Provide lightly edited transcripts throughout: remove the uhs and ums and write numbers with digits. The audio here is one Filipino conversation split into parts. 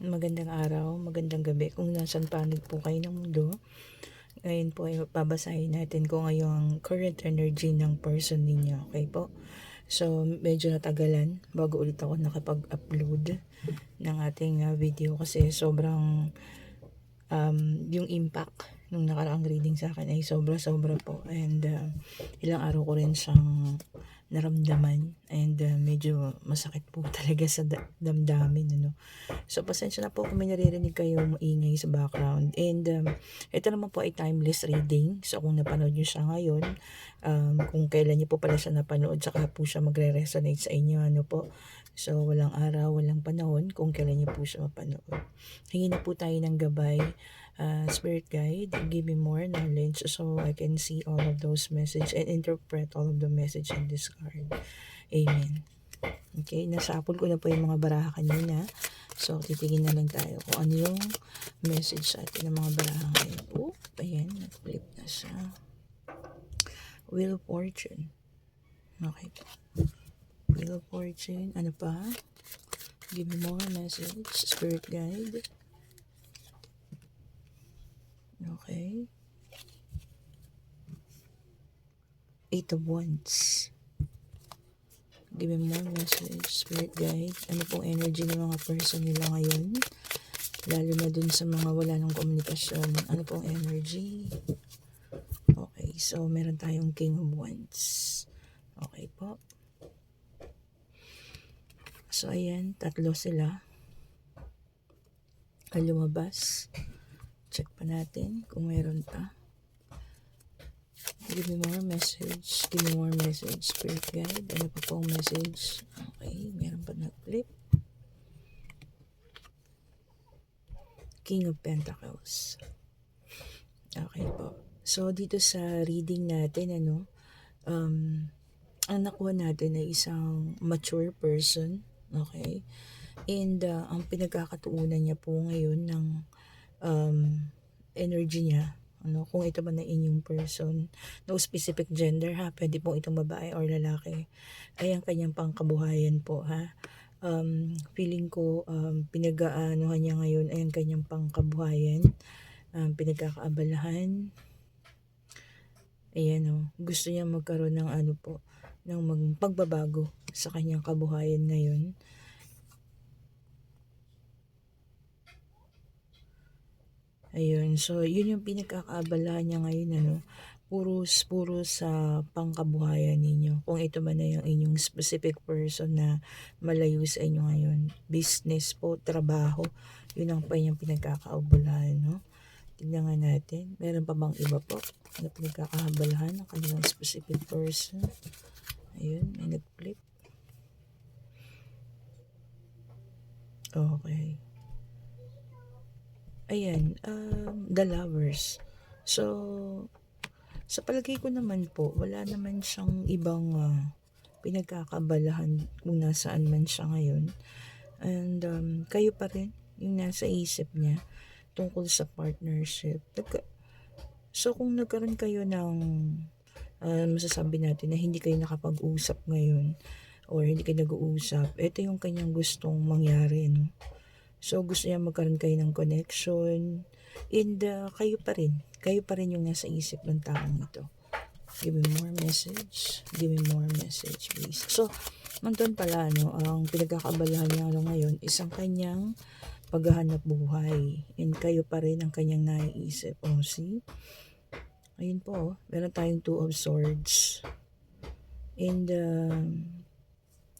magandang araw, magandang gabi kung nasan panig po kayo ng mundo. Ngayon po ay babasahin natin kung ano yung current energy ng person ninyo, okay po? So, medyo natagalan bago ulit ako nakapag-upload ng ating video kasi sobrang yung impact nung nakaraang reading sa akin ay sobra-sobra po, and ilang araw ko rin siyang naramdaman, and medyo masakit po talaga sa damdamin, ano. So, pasensya na po kung may naririnig kayo maingay sa background. And ito naman po ay timeless reading. So, kung napanood nyo siya ngayon, kung kailan nyo po pala siya napanood, saka po siya magre-resonate sa inyo, ano po. So, walang araw, walang panahon kung kailan nyo po siya mapanood. Hingi na po tayo ng gabay, Spirit Guide, give me more knowledge so I can see all of those messages and interpret all of the message in this card. Amen. Okay, nasapol ko na po yung mga baraha kanina. So, titigin na lang tayo kung ano yung message sa atin ng mga baraha ngayon. Oh, ayan, nag-flip na siya. Wheel of Fortune. Okay. Wheel of Fortune. Ano pa? Give me more message. Spirit Guide. Okay. Eight of Wands. Give me more message, Spirit Guide. Ano pong energy ng mga person nila ngayon? Lalo na dun sa mga wala ng komunikasyon. Ano pong energy? Okay, so meron tayong King of Wands. Okay po. So ayan, tatlo sila. Lumabas. Check pa natin kung meron pa. Give me more message. Give me more message, Spirit Guide. Ano pa pong message? Okay, meron pa nag-flip. King of Pentacles. Okay po. So, dito sa reading natin, ang nakuha natin ay isang mature person. Okay? And ang pinagkakatuunan niya po ngayon ng energy niya, kung ito ba na inyong person, no specific gender ha, pwede po itong babae or lalaki, ay ang kanyang pangkabuhayan po ha. Feeling ko pinag-aanuhan niya ngayon ay ang kanyang pangkabuhayan, pinagkakaabalahan. Ayan gusto niya magkaroon ng ng pagbabago sa kanyang kabuhayan ngayon. Ayun, so yun yung pinagkakaabalahan niya ngayon, puro sa pangkabuhayan ninyo. Kung ito man na yung inyong specific person na malayo sa inyo ngayon. Business po, trabaho, yun ang kanyang pinagkakaabalahan, no? Tignan nga natin, meron pa bang iba po na pinagkakaabalahan ng kanilang specific person? Ayun, may nag-flip. Okay. Ayan, the Lovers. So, sa palagay ko naman po, wala naman siyang ibang pinagkakabalahan kung nasaan man siya ngayon. And kayo pa rin yung nasa isip niya tungkol sa partnership. So, kung nagkaroon kayo ng masasabi natin na hindi kayo nakapag-usap ngayon or hindi kayo nag-uusap, ito yung kanyang gustong mangyari, no? So, gusto niya magkaroon kayo ng connection. And kayo pa rin yung nasa isip ng taong ito. Give me more message. Give me more message, please. So, nandun pala, ang pinagkakabalahan niya ngayon, isang kanyang paghahanap buhay. And kayo pa rin ang kanyang naiisip. Oh, see? Ayun po, meron tayong Two of Swords. And,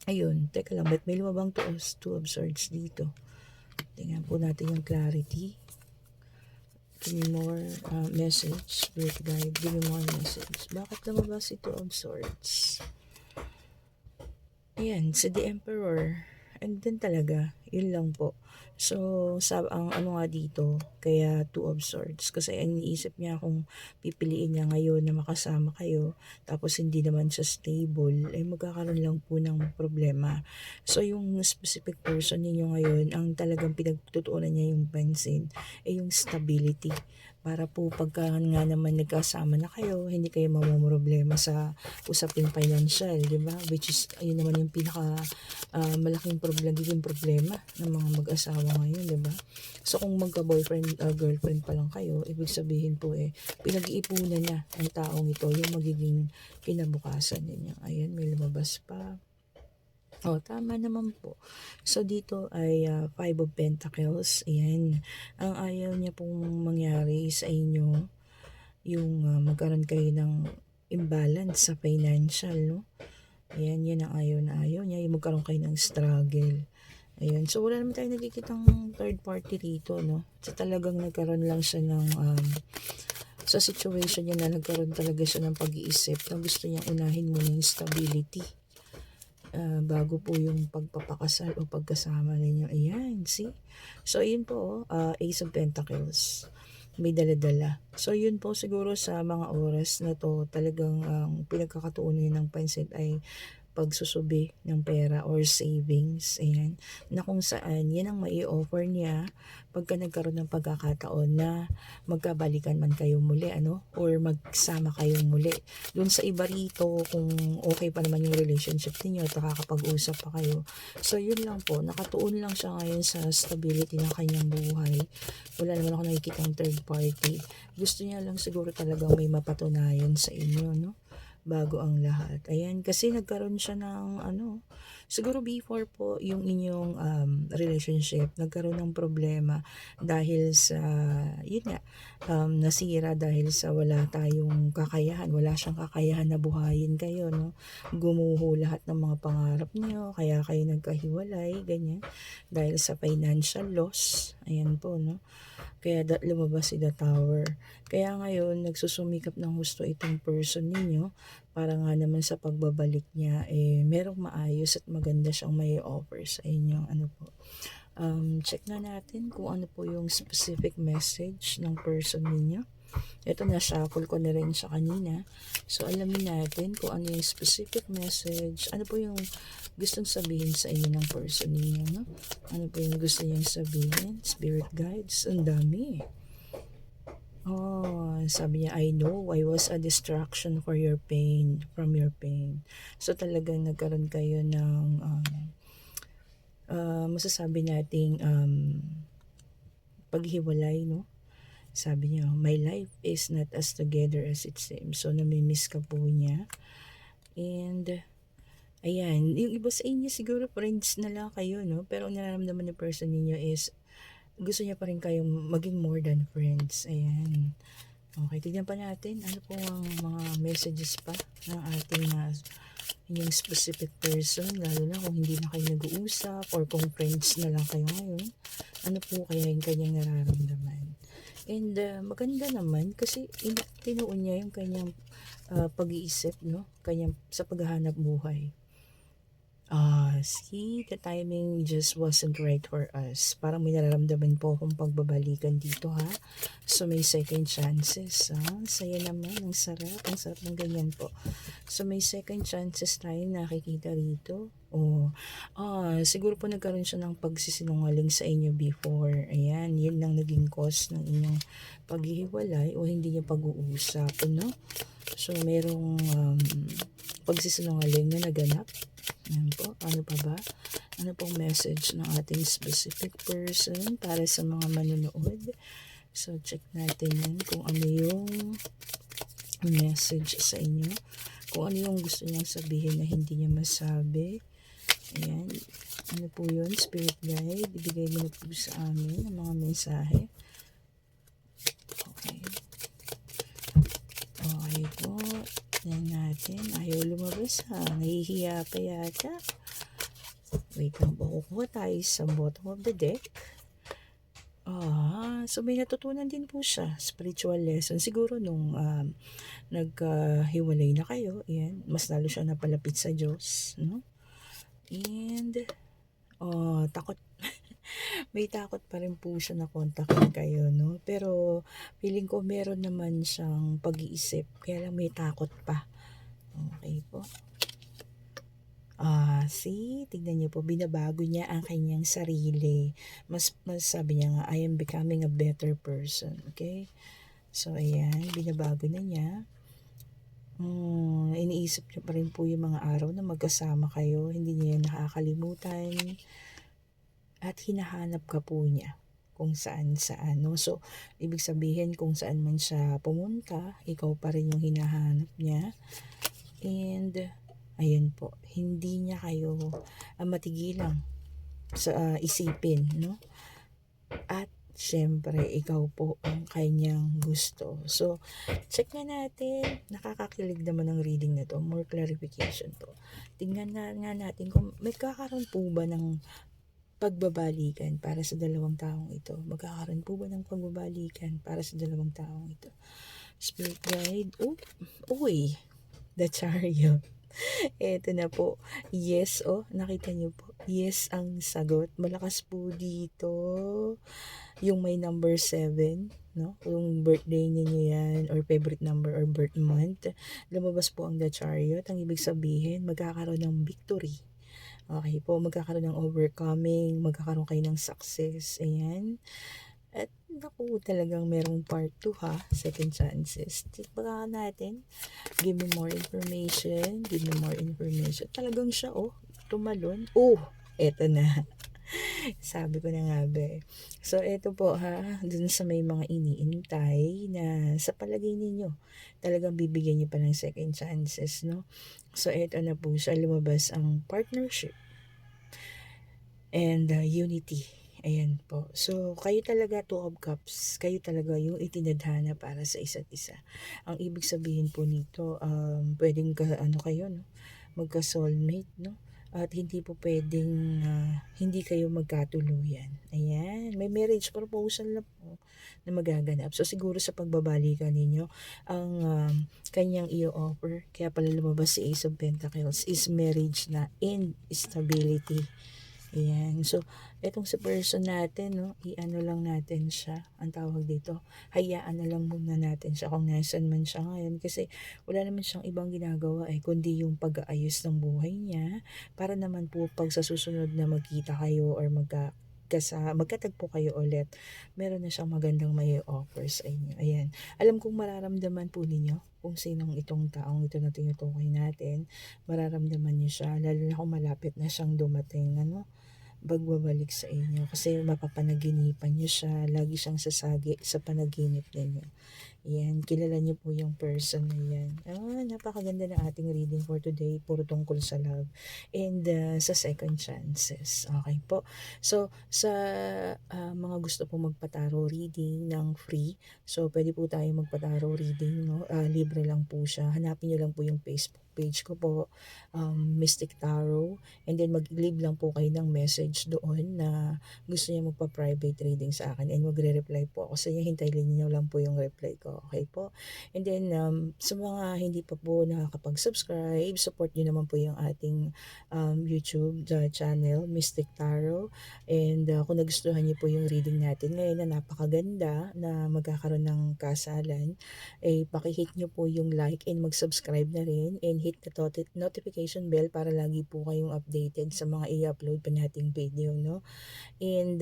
ayun, teka lang, ba't may lumabang Two of Swords dito? Tingnan po natin yung clarity. Give me more message, Spirit Guide. Give me more message. Bakit lumabas ito of Swords? Ayan, sa The Emperor. And then talaga, yun lang po. So, ang nga dito, kaya Two of Swords. Kasi ang iniisip niya kung pipiliin niya ngayon na makasama kayo, tapos hindi naman siya stable, ay magkakaroon lang po ng problema. So, yung specific person ninyo ngayon, ang talagang pinagtutuunan niya yung pansin, ay yung stability. para po pagka nga naman nagkasama na kayo, hindi kayo mamomroblema sa usaping financial, di ba? Which is, ayun naman yung pinaka malaking nagiging problema ng mga mag-asawa ngayon, di ba? So kung magka-boyfriend, girlfriend pa lang kayo, ibig sabihin po pinag-iipunan na ng taong ito yung magiging kinabukasan ninyo. Ayan, may lumabas pa. Tama naman po. So, dito ay Five of Pentacles. Ayan. Ang ayaw niya pong mangyari sa inyo, yung magkaroon kayo ng imbalance sa financial, no? Ayan, yan ang ayaw na ayaw niya, yung magkaroon kayo ng struggle. Ayan. So, wala naman tayo nakikitang third party dito, no? So, talagang nagkaroon lang siya ng sa situation niya na nagkaroon talaga siya ng pag-iisip na gusto niyang unahin muna yung stability bago po yung pagpapakasal o pagkasama ninyo. Ayan, see? So, yun po, Ace of Pentacles. May dala-dala. So, yun po siguro sa mga oras na to, talagang pinagkakatuunan ng pansin ay pagsusubi ng pera or savings, ayan, na kung saan yan ang mai-offer niya pagka nagkaroon ng pagkakataon na magkabalikan man kayo muli, or magsama kayong muli. Doon sa iba rito, kung okay pa naman yung relationship niyo at nakakapag-usap pa kayo. So, yun lang po, nakatuon lang siya ngayon sa stability ng kanyang buhay. Wala naman ako nakikitang third party. Gusto niya lang siguro talagang may mapatunayan sa inyo, no? Bago ang lahat. Ayan, kasi nagkaroon siya ng siguro before po yung inyong relationship, nagkaroon ng problema dahil sa, yun nga, nasira dahil sa wala tayong kakayahan, wala siyang kakayahan na buhayin kayo, no? Gumuho lahat ng mga pangarap niyo, kaya kayo nagkahiwalay, ganyan, dahil sa financial loss. Ayan po, no? Kaya lumabas si The Tower. Kaya ngayon, nagsusumikap ng husto itong person ninyo para nga naman sa pagbabalik niya, merong maayos at maganda siyang may offer sa inyo. Check na natin kung ano po yung specific message ng person ninyo. Ito, na-shuffle ko na rin siya kanina. So, alamin natin kung ano yung specific message. Ano po yung gustong sabihin sa inyo ng person ninyo, no? Ano po yung gusto niyang sabihin? Spirit guides, ang dami. Sabi niya, I know I was a distraction for your pain, from your pain. So, talagang nagkaroon kayo ng masasabi nating paghiwalay, no? Sabi niya, my life is not as together as it seems. So, namimiss ka po niya. And, ayan, yung iba sa inyo siguro friends na lang kayo, no? Pero ang nararamdaman ng person ninyo is gusto niya pa rin kayong maging more than friends. Ayan. Okay, tignan pa natin ano po ang mga messages pa ng ating yung specific person, lalo na kung hindi na kayo nag-uusap or kung friends na lang kayo ngayon. Ano po kaya yung kanyang nararamdaman? And maganda naman kasi tinuon niya yung kanyang pag-iisip, no? Kanyang sa paghahanap buhay. See, the timing just wasn't right for us. Parang may nararamdaman po akong pagbabalikan dito, ha? So, may second chances, ha? Saya naman, ang sarap ng ganyan po. So, may second chances tayo nakikita rito. Siguro po nagkaroon siya ng pagsisinungaling sa inyo before. Ayan, yun lang naging cause ng inyong paghihiwalay o hindi niyo pag-uusap, no? So, merong pagsisinungaling na naganap. Ayan po, ano pa ba? Ano pong message ng ating specific person para sa mga manonood? So, check natin yan kung ano yung message sa inyo. Kung ano yung gusto niyang sabihin na hindi niya masabi. Ayan. Ano po yun? Spirit guide. Ibigay mo na po sa amin ang mga mensahe. Okay. Okay po. Yan natin. Ayaw lumabas, ha. Nahihiya pa yata. Wait lang po. Kukuha tayo sa bottom of the deck. So may natutunan din po siya. Spiritual lesson. Siguro nung naghiwalay na kayo, ayan, mas lalo siya napalapit sa Diyos. No? And, takot. May takot pa rin po siya na kontakin kayo, no? Pero, feeling ko meron naman siyang pag-iisip. Kaya lang may takot pa. Okay po. See, tignan niyo po, binabago niya ang kanyang sarili. Mas sabi niya nga, I am becoming a better person. Okay? So, ayan, binabago na niya. Iniisip niya pa rin po yung mga araw na magkasama kayo. Hindi niya yan nakakalimutan. At hinahanap ka po niya kung saan-saan, no? So, ibig sabihin kung saan man siya pumunta, ikaw pa rin yung hinahanap niya. And, ayun po, hindi niya kayo matigilang sa isipin, no? At syempre, ikaw po ang kanyang gusto. So, check nga natin. Nakakakilig naman ang reading na to. More clarification po. Tingnan nga natin kung may kakaroon po ba ng pagbabalikan para sa dalawang taong ito. Magkakaroon po ba ng pagbabalikan para sa dalawang taong ito? Spirit guide. Uy, the Chariot. Eto na po. Yes, nakita niyo po. Yes ang sagot. Malakas po dito. Yung may number 7, no? Kung birthday niyo yan, or favorite number, or birth month, lumabas po ang The Chariot. Ang ibig sabihin, magkakaroon ng victory. Okay po, magkakaroon ng overcoming, magkakaroon kayo ng success. Ayan. At naku, talagang merong part 2 ha, second chances. Baka natin, give me more information, give me more information. Talagang siya, tumalon. Eto na. Sabi ko na nga be. So, eto po ha, dun sa may mga iniintay na sa palagay ninyo, talagang bibigyan niyo pa ng second chances, no? So, eto na po siya, lumabas ang partnership and unity. Ayan po. So, kayo talaga, 2 of Cups, kayo talaga yung itinadhana para sa isa't isa. Ang ibig sabihin po nito, pwedeng kayo, no? Magka-soulmate, no? At hindi po pwedeng hindi kayo magkatuluyan. Ayan. May marriage proposal na po na magaganap. So, siguro sa pagbabalikan ninyo, ang kanyang i-offer, kaya pala lumabas si Ace of Pentacles, is marriage na and stability. Ayan. So, etong si person natin, no, i-ano lang natin siya, ang tawag dito, hayaan na lang muna natin siya kung nasan man siya ngayon kasi wala naman siyang ibang ginagawa kundi yung pag-aayos ng buhay niya para naman po pag sa susunod na magkita kayo or magkatagpo kayo ulit, meron na siyang magandang may offer sa inyo. Ayan. Alam kong mararamdaman po ninyo kung sinong itong taong ito na tinutukoy natin. Mararamdaman niyo siya, lalo na kung malapit na siyang dumating, pagbabalik sa inyo kasi mapapanaginipan niyo siya, lagi siyang sasagi sa panaginip ninyo. Yan, kilala niyo po yung person na yan. Napakaganda ng ating reading for today, puro tungkol sa love and sa second chances. Okay po. So, sa mga gusto po magpataro reading ng free, so pwede po tayo magpataro reading, no? Libre lang po siya. Hanapin niyo lang po yung Facebook page ko po, Mystic Tarot, and then mag-leave lang po kayo ng message doon na gusto niya magpa-private reading sa akin and magre-reply po ako sa inyo. Hintayin niyo lang po yung reply ko. Okay po? And then, sa mga hindi pa po nakakapag-subscribe, support niyo naman po yung ating YouTube channel, Mystic Tarot. And kung nagustuhan niyo po yung reading natin ngayon na napakaganda na magkakaroon ng kasalan, pakihit niyo po yung like and mag-subscribe na rin and hit the notification bell para lagi po kayong updated sa mga i-upload pa nating video, no? And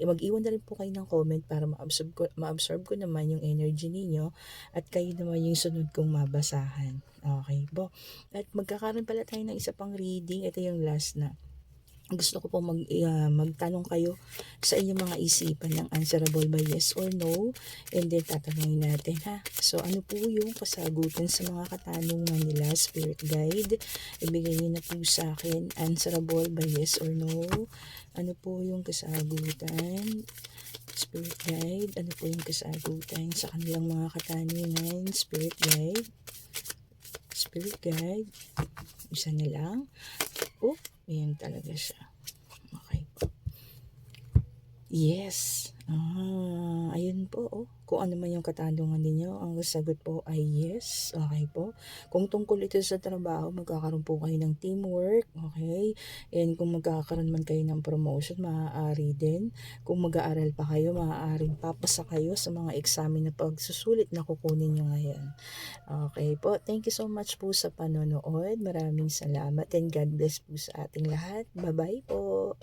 mag-iwan na rin po kayo ng comment para ma-absorb ko naman yung energy ninyo at kayo naman yung sunod kong mabasahan. Okay po. At magkakaroon pala tayo ng isa pang reading. Ito yung last na. Gusto ko po magtanong kayo sa inyong mga isipan ng answerable by yes or no, and then tatanungin natin ha. So ano po yung kasagutan sa mga katanungan nila, spirit guide? Ibigay niyo na po sa akin, answerable by yes or no. Ano po yung kasagutan, spirit guide? Ano po yung kasagutan sa kanilang mga katanungan, spirit guide? Spirit guide, isa na lang. Ayan talaga siya. Okay po. Yes. Ayun po. Kung ano man yung katanungan ninyo, ang sagot po ay yes. Okay po. Kung tungkol ito sa trabaho, magkakaroon po kayo ng teamwork. Okay. And kung magkakaroon man kayo ng promotion, maaari din. Kung mag-aaral pa kayo, maaaring papasa kayo sa mga examen na pagsusulit na kukunin nyo ngayon. Okay po. Thank you so much po sa panonood. Maraming salamat and God bless po sa ating lahat. Bye-bye po.